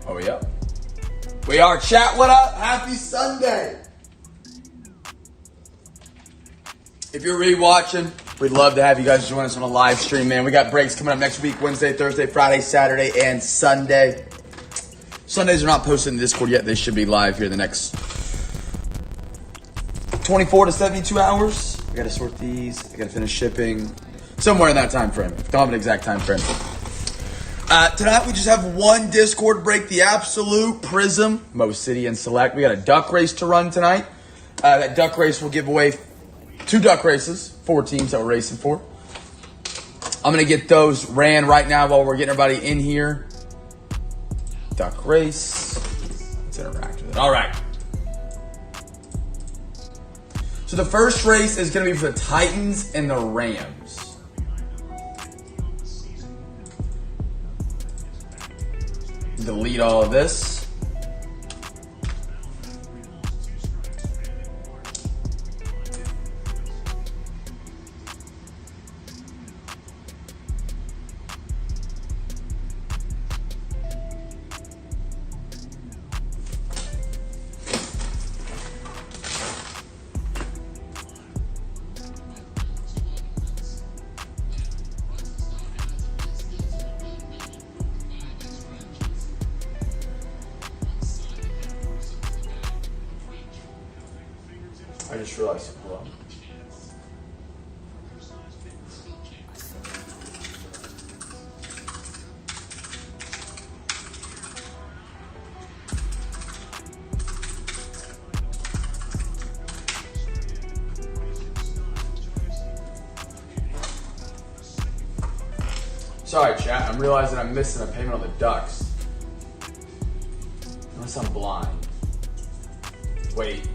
Oh, yeah. We are. Chat, what up? Happy Sunday. If you're rewatching, we'd love to have you guys join us on a live stream, man. We got breaks coming up next week, Wednesday, Thursday, Friday, Saturday, and Sunday. Sundays are not posted in Discord yet. They should be live here the next 24 to 72 hours. I got to sort these. I got to finish shipping. Somewhere in that time frame. Don't have an exact time frame. Tonight we just have one Discord break, the Absolute, Prism, Mo City, and Select. We got a duck race to run tonight. That duck race will give away 2 duck races, 4 teams that we're racing for. I'm going to get those ran right now while we're getting everybody in here. Duck race. Let's interact with it. All right. So the first race is going to be for the Titans and the Rams. Delete all of this. I just realized, hold on. Sorry, chat. I'm realizing I'm missing a payment on the Ducks. Unless I'm blind. Wait.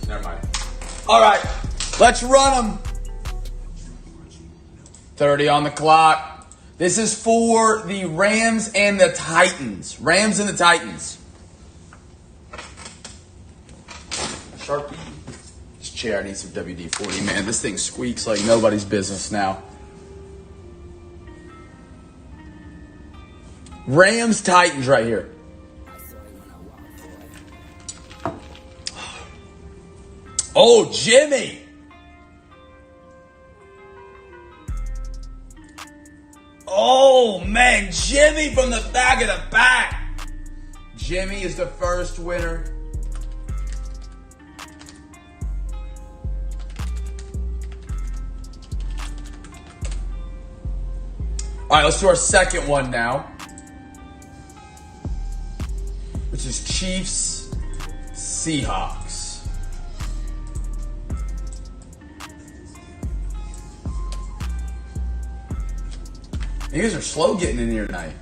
Never mind. All right, let's run them. 30 on the clock. This is for the Rams and the Titans. Rams and the Titans. Sharpie. This chair needs some WD-40, man. This thing squeaks like nobody's business now. Rams, Titans right here. Oh, Jimmy. Oh, man. Jimmy from the back of the pack. Jimmy is the first winner. All right, let's do our second one now, which is Chiefs, Seahawks. You guys are slow getting in here tonight.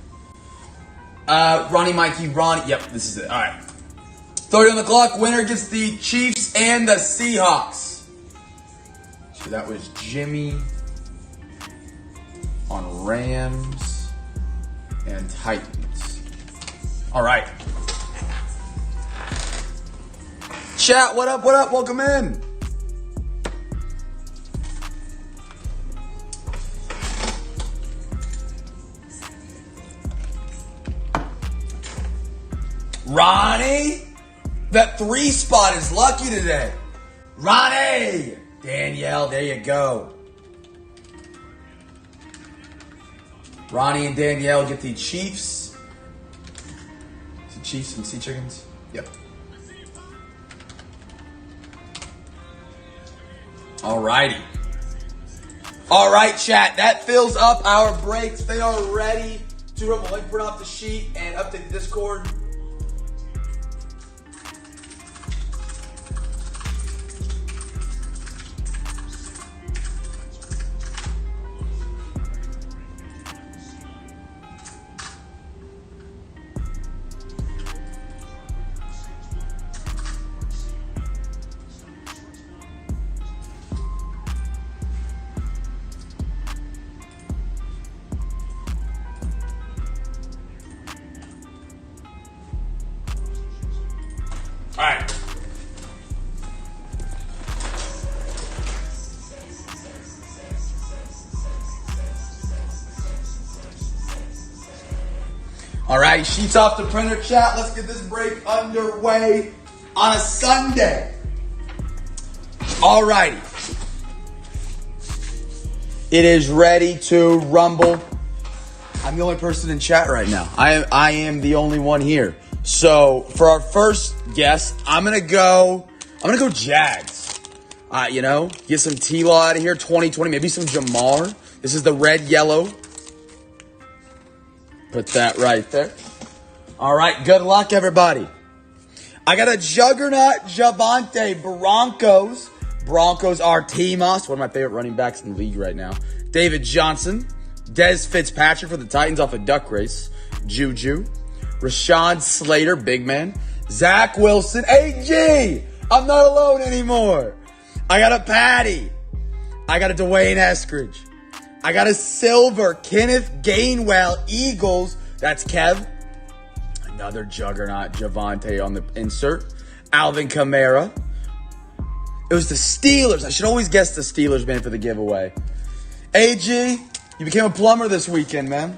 Ronnie, Mikey, Ronnie. Yep, this is it. All right. 30 on the clock. Winner gets the Chiefs and the Seahawks. So that was Jimmy on Rams and Titans. All right. Chat, what up, what up? Welcome in. Ronnie, that 3 spot is lucky today. Ronnie, Danielle, there you go. Ronnie and Danielle get the Chiefs. Is it Chiefs and Sea Chickens? Yep. Alrighty. Alright, chat. That fills up our breaks. They are ready to run the link, print off the sheet, and update the Discord. All right, sheets off the printer, chat. Let's get this break underway on a Sunday. All righty. It is ready to rumble. I'm the only person in chat right now. I am the only one here. So for our first guess, I'm gonna go Jags. Get some T-Law out of here, 2020, maybe some Jamar. This is the red, yellow. Put that right there. All right, good luck, everybody. I got a juggernaut, Javonte, Broncos. Broncos are T-Moss, one of my favorite running backs in the league right now. David Johnson. Dez Fitzpatrick for the Titans off a duck race. Juju. Rashawn Slater, big man. Zach Wilson. AG! I'm not alone anymore. I got a Patty. I got a Dwayne Eskridge. I got a silver Kenneth Gainwell, Eagles. That's Kev. Another juggernaut, Javonte on the insert. Alvin Kamara. It was the Steelers. I should always guess the Steelers, man, for the giveaway. AG, you became a plumber this weekend, man.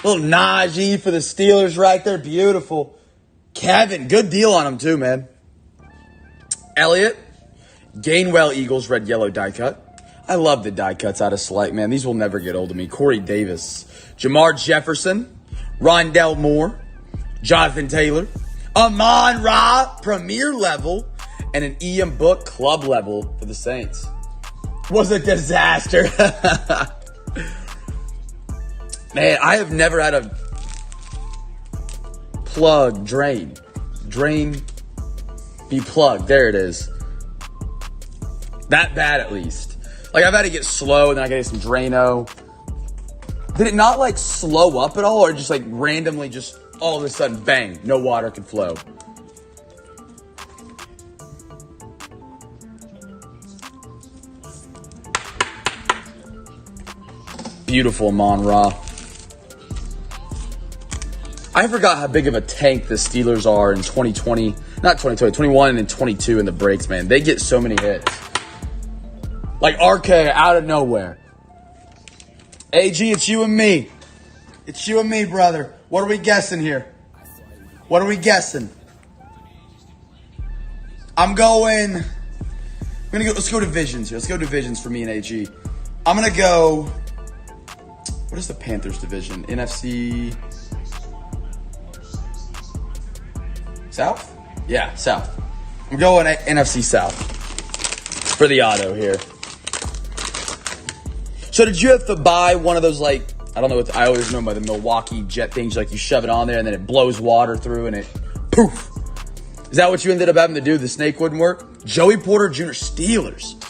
Little Najee for the Steelers right there. Beautiful. Kevin, good deal on him too, man. Elliott, Gainwell, Eagles, red, yellow die cut. I love the die cuts out of Select, man. These will never get old to me. Corey Davis, Jamar Jefferson, Rondell Moore, Jonathan Taylor, Amon Ra, premier level, and an Ian Book club level for the Saints. Was a disaster. Man, I have never had a plug drain. Drain be plugged. There it is. That bad, at least. Like, I've had to get slow, and then I got to get some Drano. Did it not, like, slow up at all, or just, like, randomly just all of a sudden, bang, no water could flow? Beautiful, Amon Ra. I forgot how big of a tank the Steelers are in 2020. Not 2020, 21 and 22 in the breaks, man. They get so many hits. Like RK out of nowhere. AG, it's you and me. It's you and me, brother. What are we guessing here? What are we guessing? Let's go divisions here. Let's go divisions for me and AG. I'm going to go, what is the Panthers division? NFC South? Yeah, South. I'm going NFC South for the auto here. So did you have to buy one of those, like, I don't know what, I always know by the Milwaukee jet things, like you shove it on there and then it blows water through and it poof. Is that what you ended up having to do? The snake wouldn't work? Joey Porter Jr. Steelers.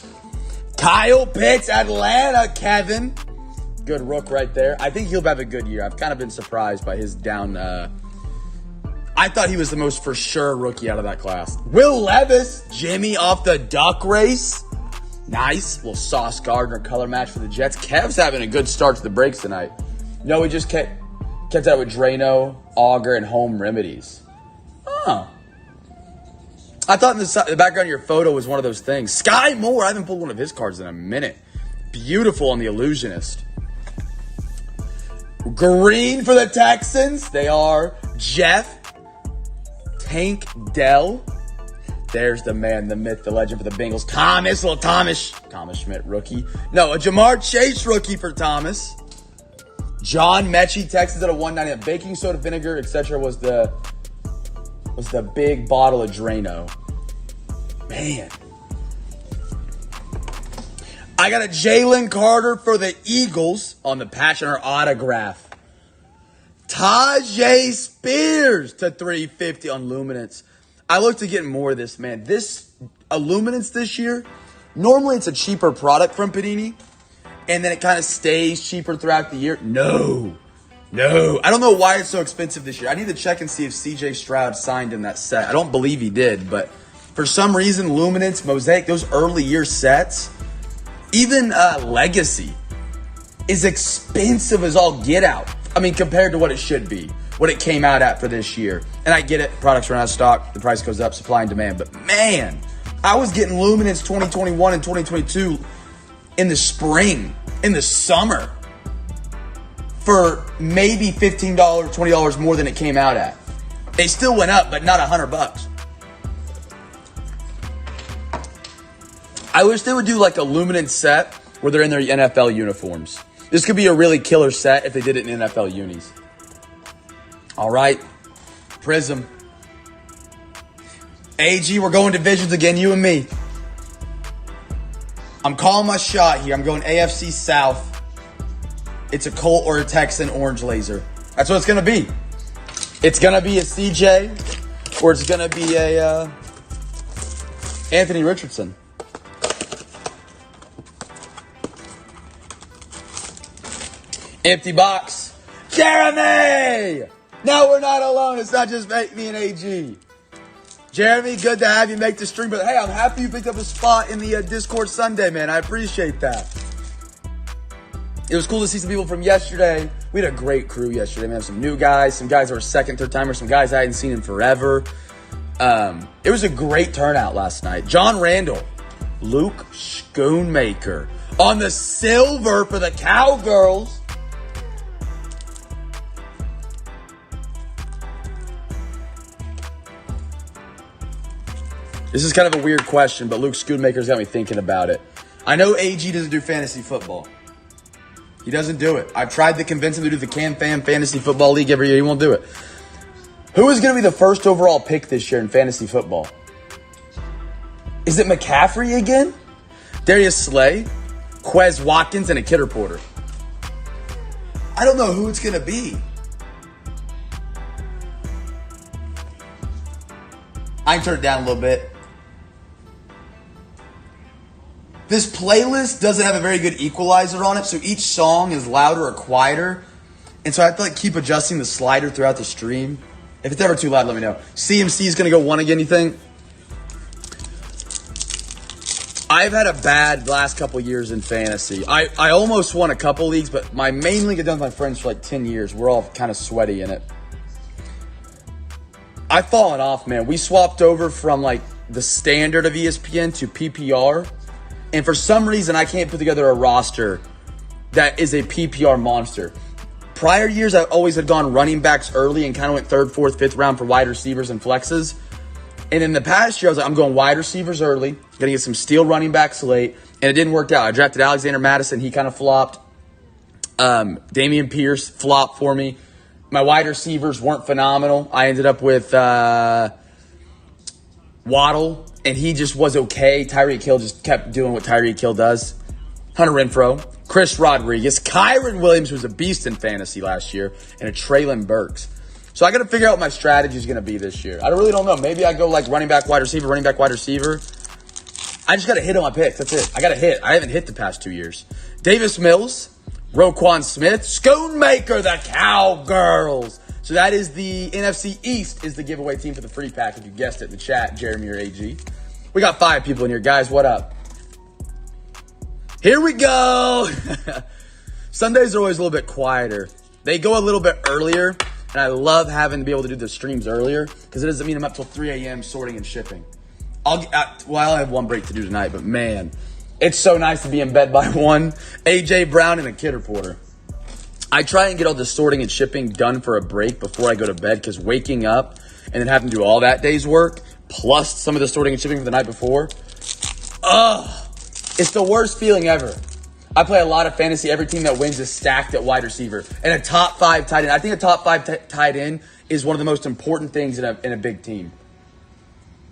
Kyle Pitts, Atlanta, Kevin. Good rook right there. I think he'll have a good year. I've kind of been surprised by his down. I thought he was the most for sure rookie out of that class. Will Levis, Jimmy off the duck race. Nice. Little Sauce Gardner color match for the Jets. Kev's having a good start to the breaks tonight. No, he just kept out with Drano, Auger, and Home Remedies. Oh. I thought in the background of your photo was one of those things. Sky Moore. I haven't pulled one of his cards in a minute. Beautiful on the Illusionist. Green for the Texans. They are Jeff Tank Dell. There's the man, the myth, the legend for the Bengals. Thomas Schmidt rookie. No, a Jamar Chase rookie for Thomas. John Mechie, Texans at a 190. Baking soda, vinegar, etc. was the big bottle of Drano. Man. I got a Jalen Carter for the Eagles on the patch and our autograph. Tajay Spears to 350 on Luminance. I look to get more of this, man. This Illuminance this year, normally it's a cheaper product from Panini, and then it kind of stays cheaper throughout the year. No. I don't know why it's so expensive this year. I need to check and see if CJ Stroud signed in that set. I don't believe he did, but for some reason, Luminance, Mosaic, those early year sets, even Legacy, is expensive as all get out. I mean, compared to what it should be. what it came out at for this year. And I get it, products run out of stock, the price goes up, supply and demand. But man, I was getting Luminance 2021 and 2022 in the spring, in the summer, for maybe $15, $20 more than it came out at. They still went up, but not $100. I wish they would do like a Luminance set where they're in their NFL uniforms. This could be a really killer set if they did it in NFL unis. All right, Prism. AG, we're going divisions again, you and me. I'm calling my shot here. I'm going AFC South. It's a Colt or a Texan orange laser. That's what it's going to be. It's going to be a CJ or it's going to be a Anthony Richardson. Empty box. Jeremy! No, we're not alone. It's not just me and AG. Jeremy, good to have you make the stream. But hey, I'm happy you picked up a spot in the Discord Sunday, man. I appreciate that. It was cool to see some people from yesterday. We had a great crew yesterday, man. Some new guys, some guys that were second, third timers, some guys I hadn't seen in forever. It was a great turnout last night. John Randall, Luke Schoonmaker on the silver for the Cowgirls. This is kind of a weird question, but Luke Schoonmaker's got me thinking about it. I know AG doesn't do fantasy football. He doesn't do it. I've tried to convince him to do the CamFam Fantasy Football League every year. He won't do it. Who is going to be the first overall pick this year in fantasy football? Is it McCaffrey again? Darius Slay? Quez Watkins and a Kidder Porter? I don't know who it's going to be. I can turn it down a little bit. This playlist doesn't have a very good equalizer on it, so each song is louder or quieter. And so I have to keep adjusting the slider throughout the stream. If it's ever too loud, let me know. CMC is going to go one again, you think? I've had a bad last couple years in fantasy. I almost won a couple leagues, but my main league I've done with my friends for 10 years. We're all kind of sweaty in it. I've fallen off, man. We swapped over from the standard of ESPN to PPR. And for some reason, I can't put together a roster that is a PPR monster. Prior years, I always had gone running backs early and kind of went third, fourth, fifth round for wide receivers and flexes. And in the past year, I was like, I'm going wide receivers early, going to get some steel running backs late. And it didn't work out. I drafted Alexander Madison. He kind of flopped. Damian Pierce flopped for me. My wide receivers weren't phenomenal. I ended up with Waddle, and he just was okay. Tyreek Hill just kept doing what Tyreek Hill does. Hunter Renfrow, Chris Rodriguez, Kyron Williams was a beast in fantasy last year, and a Traylon Burks. So I got to figure out what my strategy is going to be this year. I really don't know. Maybe I go running back, wide receiver, running back, wide receiver. I just got to hit on my picks. That's it. I got to hit. I haven't hit the past 2 years. Davis Mills, Roquan Smith, Schoonmaker, the Cowgirls. So that is the NFC East is the giveaway team for the free pack. If you guessed it in the chat, Jeremy or AG. We got 5 people in here. Guys, what up? Here we go. Sundays are always a little bit quieter. They go a little bit earlier, and I love having to be able to do the streams earlier because it doesn't mean I'm up till 3 a.m. sorting and shipping. I'll have one break to do tonight, but man, it's so nice to be in bed by 1. AJ Brown and a Kidder Porter. I try and get all the sorting and shipping done for a break before I go to bed because waking up and then having to do all that day's work plus some of the sorting and shipping for the night before, it's the worst feeling ever. I play a lot of fantasy. Every team that wins is stacked at wide receiver. And a top 5 tight end. I think a top 5 tight end is one of the most important things in a big team.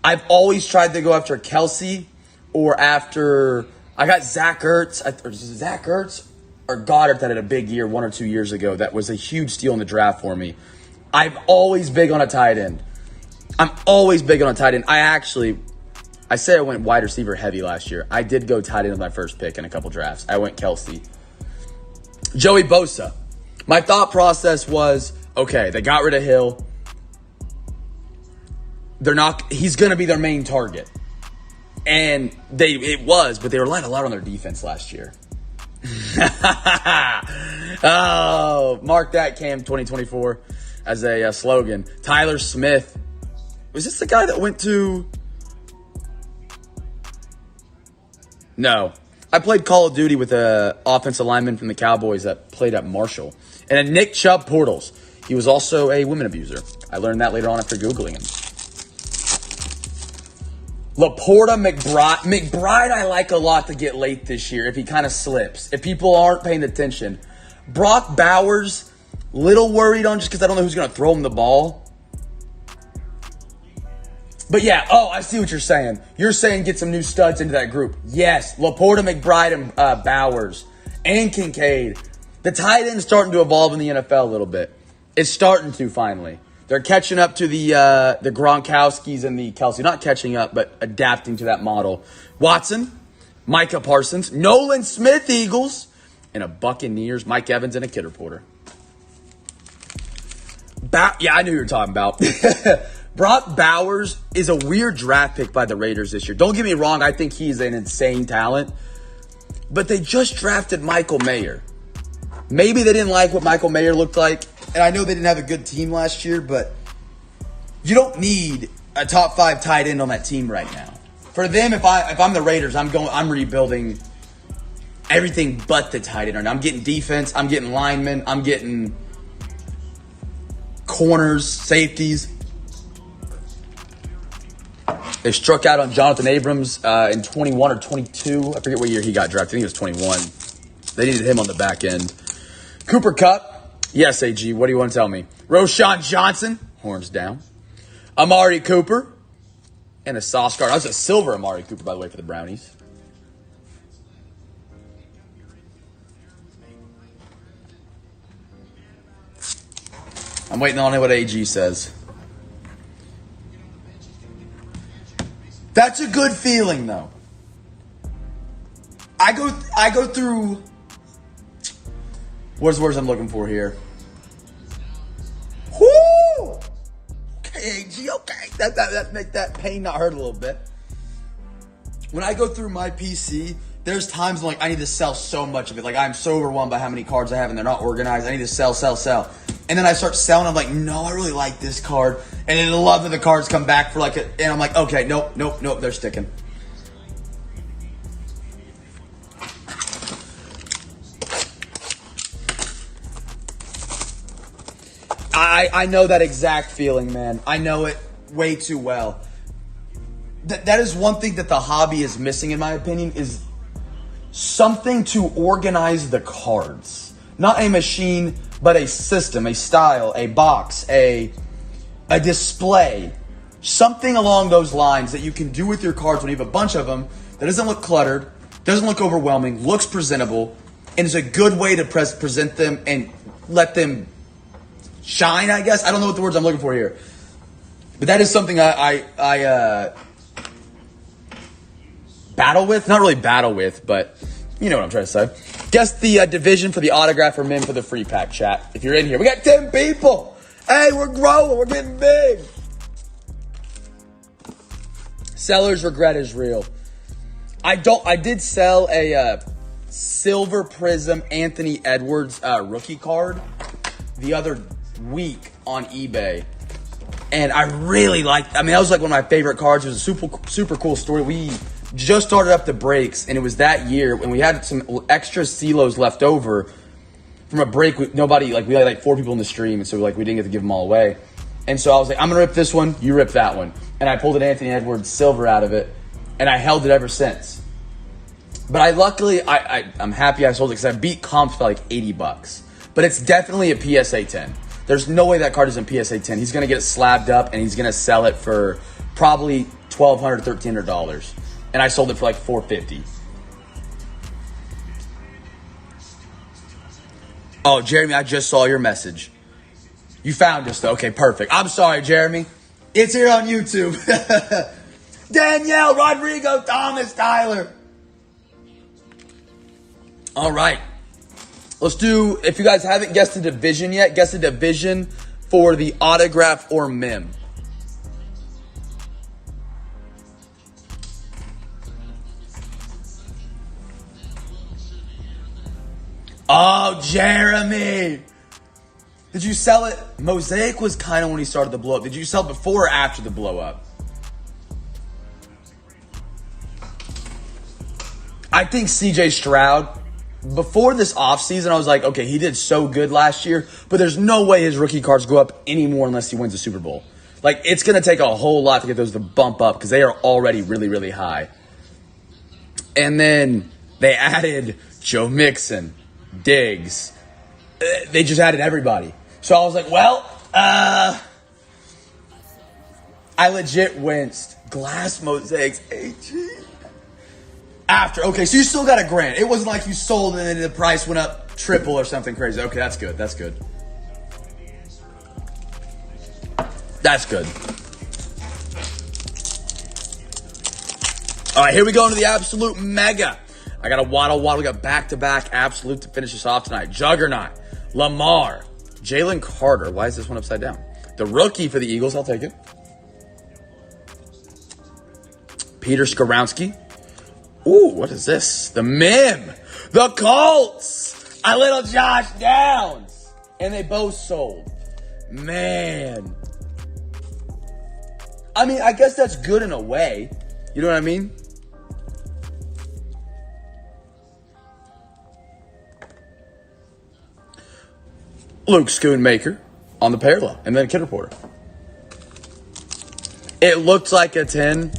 I've always tried to go after Kelsey or after – I got Zach Ertz or Goddard that had a big year 1 or 2 years ago. That was a huge steal in the draft for me. I'm always big on a tight end. I say I went wide receiver heavy last year. I did go tight end with my first pick in a couple drafts. I went Kelsey. Joey Bosa. My thought process was, okay, they got rid of Hill. He's going to be their main target. And but they relied a lot on their defense last year. Oh, mark that, Cam 2024 as a slogan. Tyler Smith. Was this the guy that went to... No. I played Call of Duty with an offensive lineman from the Cowboys that played at Marshall. And a Nick Chubb Portals. He was also a women abuser. I learned that later on after Googling him. Laporta McBride I like a lot to get late this year if he kind of slips. If people aren't paying attention. Brock Bowers, little worried on just because I don't know who's going to throw him the ball. But yeah, I see what you're saying. You're saying get some new studs into that group. Yes, Laporta, McBride, and Bowers, and Kincaid. The tight end's starting to evolve in the NFL a little bit. It's starting to finally. They're catching up to the Gronkowskis and the Kelsey. Not catching up, but adapting to that model. Watson, Micah Parsons, Nolan Smith, Eagles, and a Buccaneers, Mike Evans, and a Kidder Porter. Yeah, I knew you were talking about. Brock Bowers is a weird draft pick by the Raiders this year. Don't get me wrong, I think he's an insane talent. But they just drafted Michael Mayer. Maybe they didn't like what Michael Mayer looked like. And I know they didn't have a good team last year, but you don't need a top 5 tight end on that team right now. For them, if I'm the Raiders, I'm rebuilding everything but the tight end right now. I'm getting defense, I'm getting linemen, I'm getting corners, safeties. They struck out on Jonathan Abrams in 21 or 22. I forget what year he got drafted. I think it was 21. They needed him on the back end. Cooper Kupp. Yes, AG. What do you want to tell me? Roshan Johnson. Horns down. Amari Cooper. And a sauce card. That was a silver Amari Cooper, by the way, for the Brownies. I'm waiting on what AG says. That's a good feeling, though. I go through. What's the words I'm looking for here? Whoo! Okay, AG, okay. That make that pain not hurt a little bit. When I go through my PC, there's times when, I need to sell so much of it. I'm so overwhelmed by how many cards I have and they're not organized. I need to sell. And then I start selling. I'm like, no, I really like this card. And then 11 of the cards come back for and I'm like, okay, nope, they're sticking. I know that exact feeling, man. I know it way too well. That is one thing that the hobby is missing, in my opinion, is something to organize the cards. Not a machine, but a system, a style, a box, a display. Something along those lines that you can do with your cards when you have a bunch of them that doesn't look cluttered, doesn't look overwhelming, looks presentable, and is a good way to present them and let them shine, I guess. I don't know what the words I'm looking for here. But that is something I battle with. Not really battle with, but you know what I'm trying to say. Guess the division for the autograph or min for the free pack, chat. If you're in here. We got 10 people. Hey, we're growing. We're getting big. Seller's regret is real. I did sell a Silver Prism Anthony Edwards rookie card the other week on eBay. And I really liked, that was like one of my favorite cards. It was a super cool story. We just started up the breaks, and it was that year when we had some extra CeeLos left over from a break with nobody, we had 4 people in the stream, and so we didn't get to give them all away. And so I was like, I'm going to rip this one, you rip that one. And I pulled an Anthony Edwards silver out of it, and I held it ever since. But I'm happy I sold it because I beat comps by $80. But it's definitely a PSA 10. There's no way that card is in PSA 10. He's going to get it slabbed up, and he's going to sell it for probably $1,200, $1,300. And I sold it for $450. Oh, Jeremy, I just saw your message. You found us, though. Okay, perfect. I'm sorry, Jeremy. It's here on YouTube. Danielle, Rodrigo, Thomas, Tyler. All right. Let's do, if you guys haven't guessed the division yet, guess the division for the autograph or mem. Oh, Jeremy. Did you sell it? Mosaic was kind of when he started the blow up. Did you sell it before or after the blow up? I think CJ Stroud, before this offseason, I was like, okay, he did so good last year, but there's no way his rookie cards go up anymore unless he wins the Super Bowl. Like, it's going to take a whole lot to get those to bump up because they are already really, really high. And then they added Joe Mixon, Diggs. They just added everybody. So I was like, well, I legit winced. Glass Mosaics, AG. After, okay, so you still got $1,000. It wasn't like you sold and then the price went up triple or something crazy. Okay, that's good. That's good. That's good. All right, here we go into the absolute mega. I got a Waddle. We got back-to-back absolute to finish us off tonight. Juggernaut, Lamar, Jalen Carter. Why is this one upside down? The rookie for the Eagles, I'll take it. Peter Skoronski. Ooh, what is this? The Mim. The Colts. A little Josh Downs. And they both sold. Man. I mean, I guess that's good in a way. You know what I mean? Luke Schoonmaker on the parallel. And then Kid Reporter. It looked like a 10.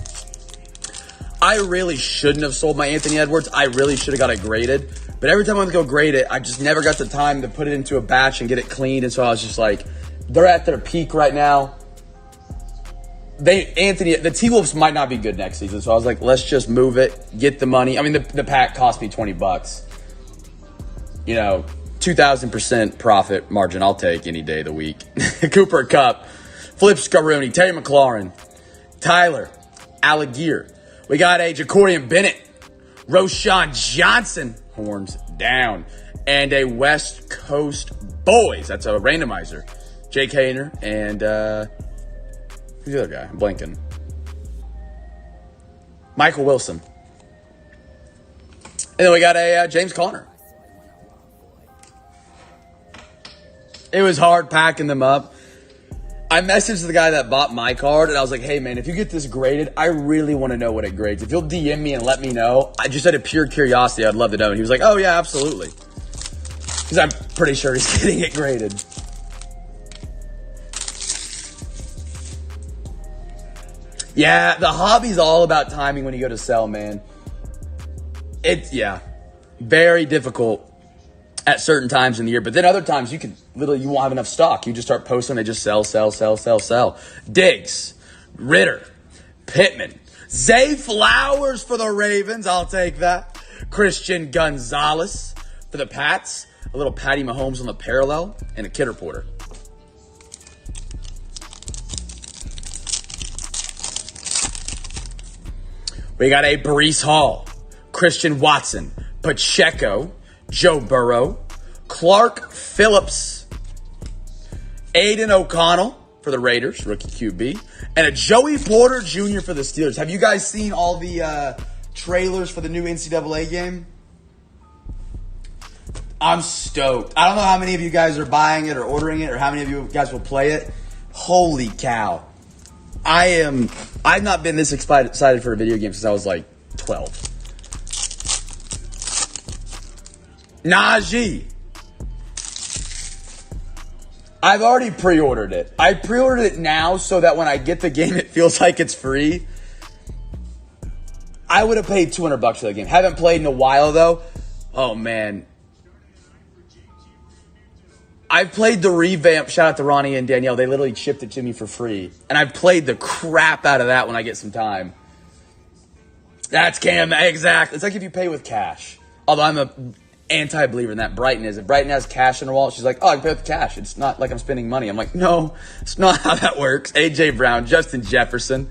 I really shouldn't have sold my Anthony Edwards. I really should have got it graded. But every time I went to go grade it, I just never got the time to put it into a batch and get it cleaned. And so I was just like, they're at their peak right now. The T-Wolves might not be good next season. So I was like, let's just move it, get the money. I mean, the pack cost me $20. You know, 2,000% profit margin I'll take any day of the week. Cooper Kupp, Flip Scaroni, Terry McLaurin, Tyler Allegier. We got a Jacorian Bennett, Roshan Johnson, horns down, and a West Coast Boys. That's a randomizer. Jake Hayner and who's the other guy? I'm blanking. Michael Wilson. And then we got a James Conner. It was hard packing them up. I messaged the guy that bought my card, and I was like, hey, man, if you get this graded, I really want to know what it grades. If you'll DM me and let me know, I just out of pure curiosity, I'd love to know. And he was like, oh, yeah, absolutely. Because I'm pretty sure he's getting it graded. Yeah, the hobby's all about timing when you go to sell, man. Yeah, very difficult at certain times in the year. But then other times you won't have enough stock. You just start posting, they just sell. Diggs, Ritter, Pittman, Zay Flowers for the Ravens. I'll take that. Christian Gonzalez for the Pats. A little Patty Mahomes on the parallel. And a Kid Reporter. We got a Breece Hall, Christian Watson, Pacheco, Joe Burrow, Clark Phillips, Aiden O'Connell for the Raiders, rookie QB, and a Joey Porter Jr. for the Steelers. Have you guys seen all the trailers for the new NCAA game? I'm stoked. I don't know how many of you guys are buying it or ordering it or how many of you guys will play it. Holy cow. I've not been this excited for a video game since I was like 12. Najee. I've already pre-ordered it. I pre-ordered it now so that when I get the game, it feels like it's free. I would have paid $200 for the game. Haven't played in a while, though. Oh, man. I've played the revamp. Shout out to Ronnie and Danielle. They literally shipped it to me for free. And I've played the crap out of that when I get some time. That's Cam. Exactly. It's like if you pay with cash. Although I'm a anti-believer in that. Brighton is. If Brighton has cash in her wallet, she's like, oh, I can pay with cash. It's not like I'm spending money. I'm like, no, it's not how that works. A.J. Brown, Justin Jefferson,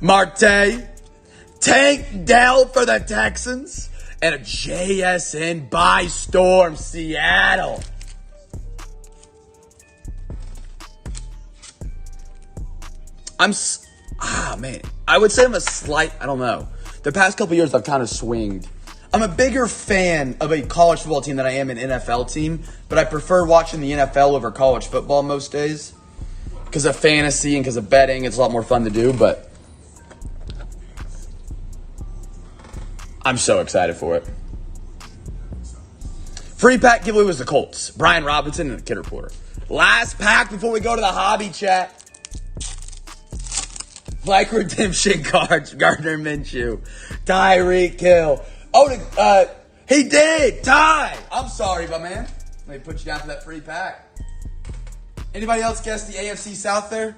Marte, Tank Dell for the Texans, and a JSN by Storm, Seattle. Man. I would say I'm a slight, I don't know. The past couple years, I've kind of swinged. I'm a bigger fan of a college football team than I am an NFL team, but I prefer watching the NFL over college football most days because of fantasy and because of betting. It's a lot more fun to do, but I'm so excited for it. Free pack giveaway was the Colts, Brian Robinson, and the Kid Reporter. Last pack before we go to the hobby chat. Like redemption cards, Gardner Minshew, Tyreek Hill. Oh, he did, Ty. I'm sorry, my man. Let me put you down for that free pack. Anybody else guess the AFC South there?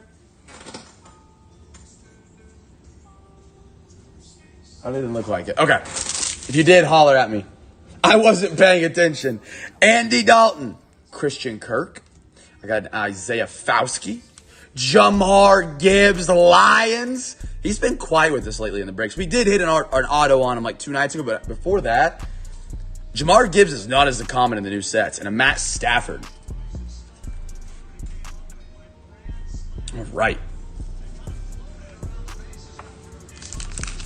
Oh, it didn't look like it. Okay. If you did, holler at me. I wasn't paying attention. Andy Dalton, Christian Kirk. I got Isaiah Fauski. Jamar Gibbs, the Lions. He's been quiet with us lately in the breaks. We did hit an auto on him like 2 nights ago, but before that, Jamar Gibbs is not as common in the new sets. And a Matt Stafford. All right.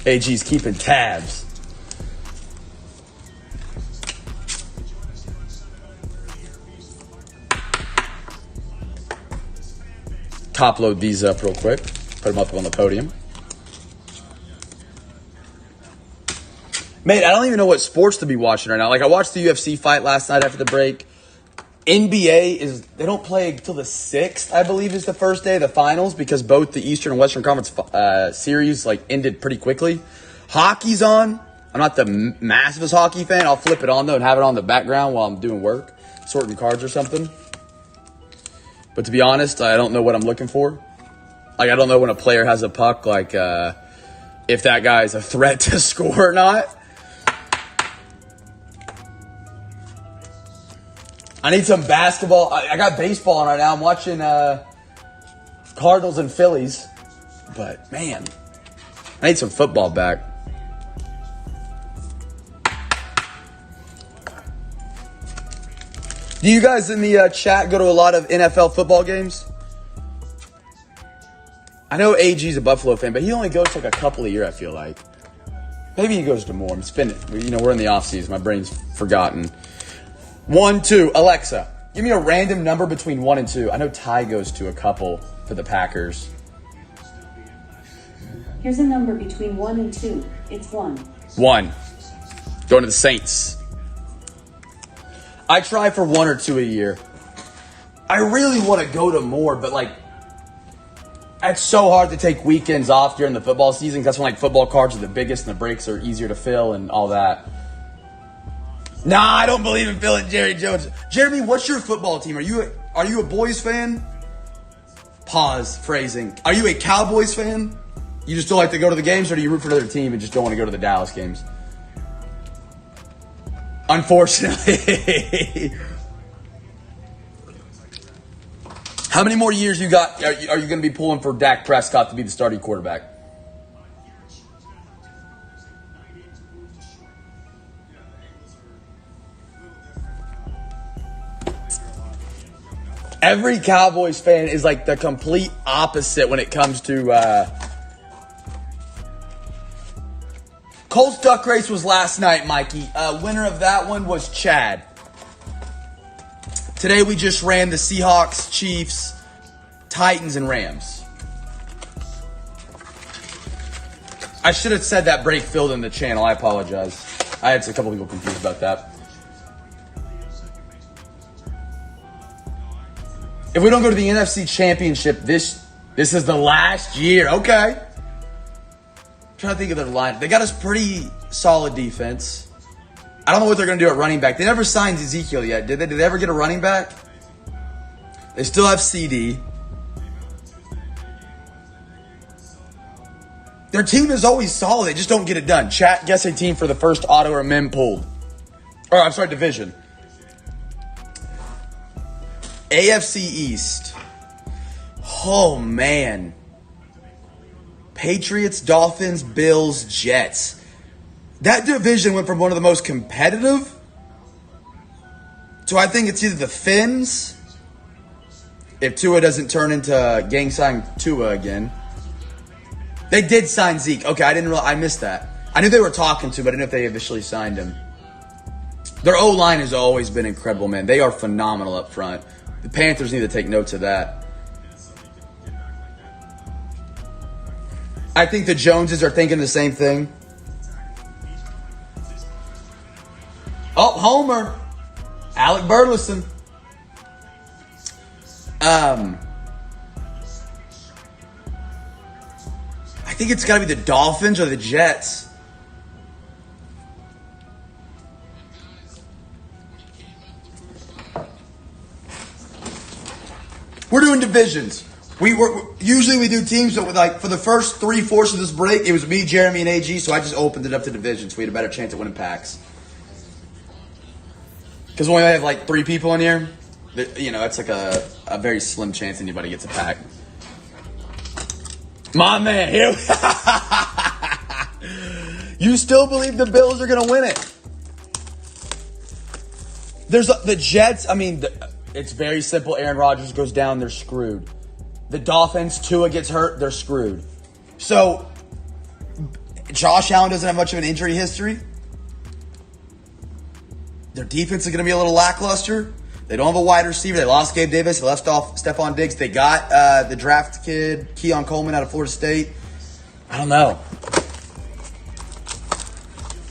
AG's keeping tabs. Top load these up real quick. Put them up on the podium. Mate, I don't even know what sports to be watching right now. Like, I watched the UFC fight last night after the break. NBA they don't play until the 6th, I believe, is the first day of the finals because both the Eastern and Western Conference series ended pretty quickly. Hockey's on. I'm not the massivest hockey fan. I'll flip it on though and have it on the background while I'm doing work, sorting cards or something. But to be honest, I don't know what I'm looking for. Like, I don't know when a player has a puck, if that guy is a threat to score or not. I need some basketball. I got baseball on right now. I'm watching Cardinals and Phillies. But, man, I need some football back. Do you guys in the chat go to a lot of NFL football games? I know AG's a Buffalo fan, but he only goes to a couple a year, I feel like. Maybe he goes to more. I'm spinning. We're in the offseason. My brain's forgotten. 1, 2. Alexa, give me a random number between 1 and 2. I know Ty goes to a couple for the Packers. Here's a number between 1 and 2. It's 1. 1. Going to the Saints. I try for 1 or 2 a year. I really want to go to more, but it's so hard to take weekends off during the football season. That's when football cards are the biggest and the breaks are easier to fill and all that. Nah, I don't believe in filling Jerry Jones. Jeremy, what's your football team? Are you a Boys fan? Pause. Phrasing. Are you a Cowboys fan? You just don't like to go to the games, or do you root for another team and just don't want to go to the Dallas games? Unfortunately. How many more years you got? Are you going to be pulling for Dak Prescott to be the starting quarterback? Every Cowboys fan is the complete opposite when it comes to Colts duck race was last night, Mikey. Winner of that one was Chad. Today we just ran the Seahawks, Chiefs, Titans, and Rams. I should have said that break filled in the channel. I apologize. I had a couple people confused about that. If we don't go to the NFC Championship, this is the last year. Okay. I'm trying to think of their line. They got us pretty solid defense. I don't know what they're going to do at running back. They never signed Ezekiel yet, did they? Did they ever get a running back? They still have CD. Their team is always solid. They just don't get it done. Chat, guess a team for the first auto or mem pulled. Or, I'm sorry, division. AFC East. Oh, man. Patriots, Dolphins, Bills, Jets. That division went from one of the most competitive to I think it's either the Finns, if Tua doesn't turn into gang sign Tua again. They did sign Zeke. Okay, I missed that. I knew they were talking to, but I didn't know if they officially signed him. Their O-line has always been incredible, man. They are phenomenal up front. The Panthers need to take notes of that. I think the Joneses are thinking the same thing. Oh, Homer. Alec Burleson. I think it's got to be the Dolphins or the Jets. We're doing divisions. Usually we do teams, but like for the first 3/4 of this break, it was me, Jeremy, and AG. So I just opened it up to divisions. So we had a better chance at winning packs. Because we only have like 3 people in here, you know, it's like a very slim chance anybody gets a pack. My man, here. You still believe the Bills are going to win it? There's the Jets. I mean, it's very simple. Aaron Rodgers goes down, they're screwed. The Dolphins, Tua gets hurt, they're screwed. So, Josh Allen doesn't have much of an injury history. Their defense is going to be a little lackluster. They don't have a wide receiver. They lost Gabe Davis. They left off Stephon Diggs. They got the draft kid, Keon Coleman, out of Florida State. I don't know.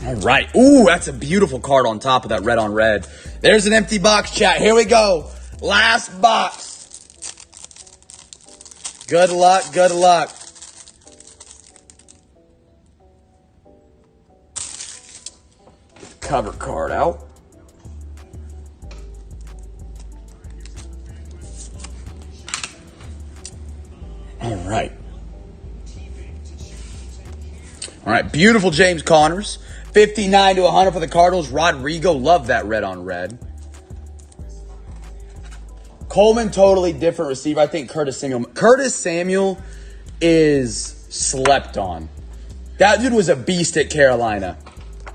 All right. Ooh, that's a beautiful card on top of that red on red. There's an empty box, chat. Here we go. Last box. Good luck. Good luck. Get the cover card out. All right. All right. Beautiful James Connors. 59 to 100 for the Cardinals. Rodrigo, love that red on red. Coleman, totally different receiver. I think Curtis Samuel is slept on. That dude was a beast at Carolina.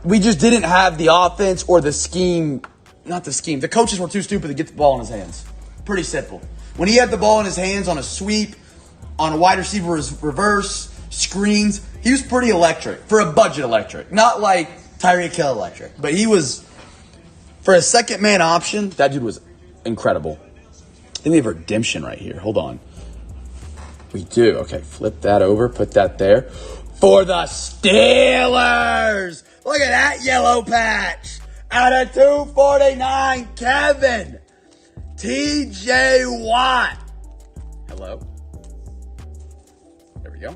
We just didn't have the offense or the scheme. Not the scheme. The coaches were too stupid to get the ball in his hands. Pretty simple. When he had the ball in his hands on a sweep, on a wide receiver reverse, screens, he was pretty electric. For a budget electric. Not like Tyreek Hill electric. But he was, for a second man option, that dude was incredible. I think we have redemption right here. Hold on. We do. Okay, flip that over. Put that there. For the Steelers! Look at that yellow patch. Out of 249, Kevin. T.J. Watt. Hello. There we go.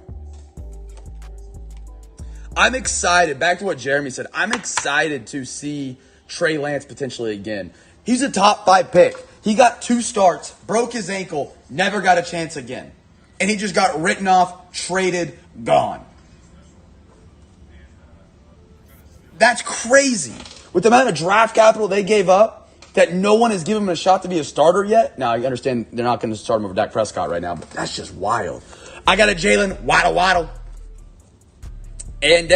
I'm excited. Back to what Jeremy said. I'm excited to see Trey Lance potentially again. He's a top 5 pick. He got 2 starts, broke his ankle, never got a chance again. And he just got written off, traded, gone. That's crazy. With the amount of draft capital they gave up, that no one has given him a shot to be a starter yet. Now, I understand they're not going to start him over Dak Prescott right now, but that's just wild. I got a Jalen Waddle. And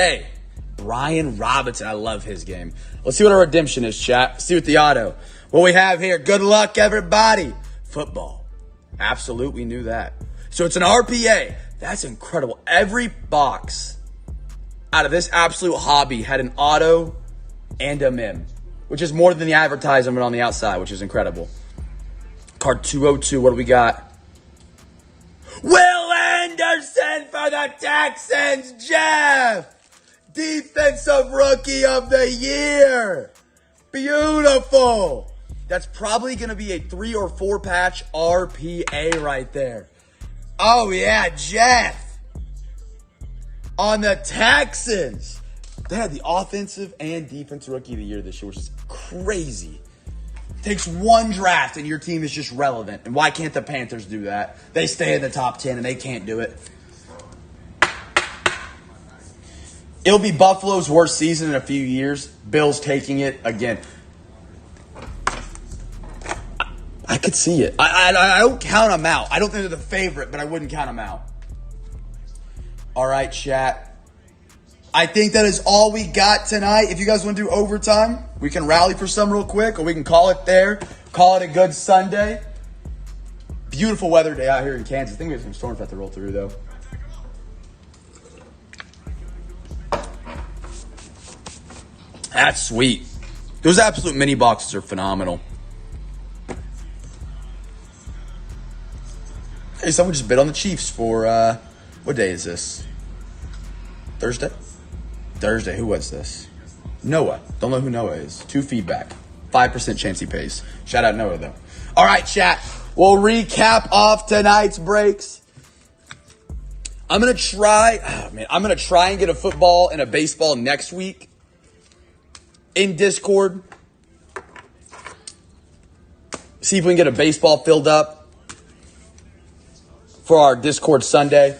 Brian Robinson. I love his game. Let's see what our redemption is, chat. Let's see what the auto. What we have here. Good luck, everybody. Football. Absolute. We knew that. So it's an RPA. That's incredible. Every box out of this absolute hobby had an auto and a mem, which is more than the advertisement on the outside, which is incredible. Card 202. What do we got? Will Anderson for the Texans. Jeff. Defensive Rookie of the Year. Beautiful. That's probably going to be a 3 or 4 patch RPA right there. Oh, yeah, Jeff. On the Texans. They had the offensive and defensive Rookie of the Year this year, which is crazy. Takes one draft and your team is just relevant. And why can't the Panthers do that? They stay in the top 10 and they can't do it. It'll be Buffalo's worst season in a few years. Bills taking it again. I could see it. I don't count them out. I don't think they're the favorite, but I wouldn't count them out. All right, chat. I think that is all we got tonight. If you guys want to do overtime, we can rally for some real quick, or we can call it there. Call it a good Sunday. Beautiful weather day out here in Kansas. I think we have some storms about to roll through, though. That's sweet. Those absolute mini boxes are phenomenal. Hey, someone just bid on the Chiefs for, what day is this? Thursday? Thursday. Who was this? Noah. Don't know who Noah is. 2 feedback. 5% chance he pays. Shout out Noah, though. All right, chat. We'll recap off tonight's breaks. I'm going to try and get a football and a baseball next week in Discord. See if we can get a baseball filled up for our Discord Sunday.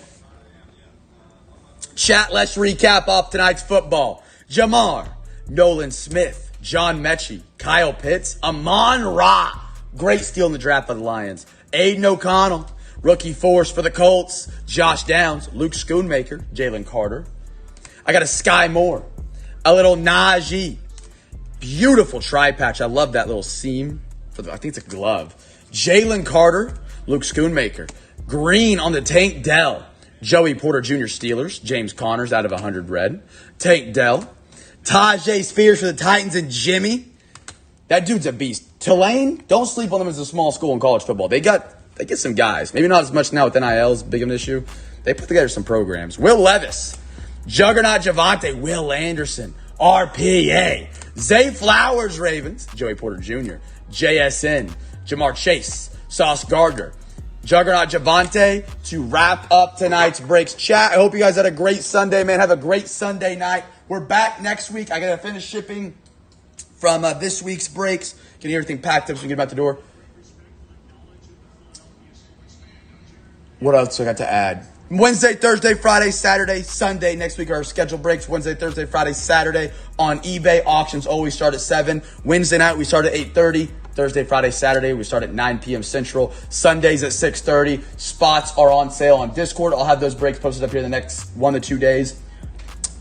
Chat, let's recap off tonight's football. Jamar, Nolan Smith, John Mechie, Kyle Pitts, Amon Ra. Great steal in the draft by the Lions. Aiden O'Connell, rookie force for the Colts. Josh Downs, Luke Schoonmaker, Jalen Carter. I got a Sky Moore, a little Najee. Beautiful tri-patch. I love that little seam. I think it's a glove. Jalen Carter, Luke Schoonmaker. Green on the Tank Dell. Joey Porter Jr. Steelers. James Connors out of 100 red. Tank Dell. Tajay Spears for the Titans and Jimmy. That dude's a beast. Tulane, don't sleep on them as a small school in college football. They get some guys. Maybe not as much now with NIL is big of an issue. They put together some programs. Will Levis. Juggernaut Javante. Will Anderson. RPA. Zay Flowers Ravens. Joey Porter Jr. JSN. Jamar Chase. Sauce Gardner. Juggernaut Javante to wrap up tonight's breaks. Chat, I hope you guys had a great Sunday, man. Have a great Sunday night. We're back next week. I got to finish shipping from this week's breaks. Getting everything packed up so we can get out the door. What else I got to add? Wednesday, Thursday, Friday, Saturday, Sunday. Next week are our scheduled breaks. Wednesday, Thursday, Friday, Saturday on eBay. Auctions always start at 7. Wednesday night, we start at 8:30. Thursday, Friday, Saturday, we start at 9 p.m. Central. Sundays at 6:30. Spots are on sale on Discord. I'll have those breaks posted up here in the next 1 to 2 days.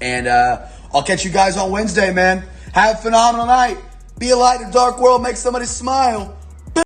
And I'll catch you guys on Wednesday, man. Have a phenomenal night. Be a light in a dark world. Make somebody smile.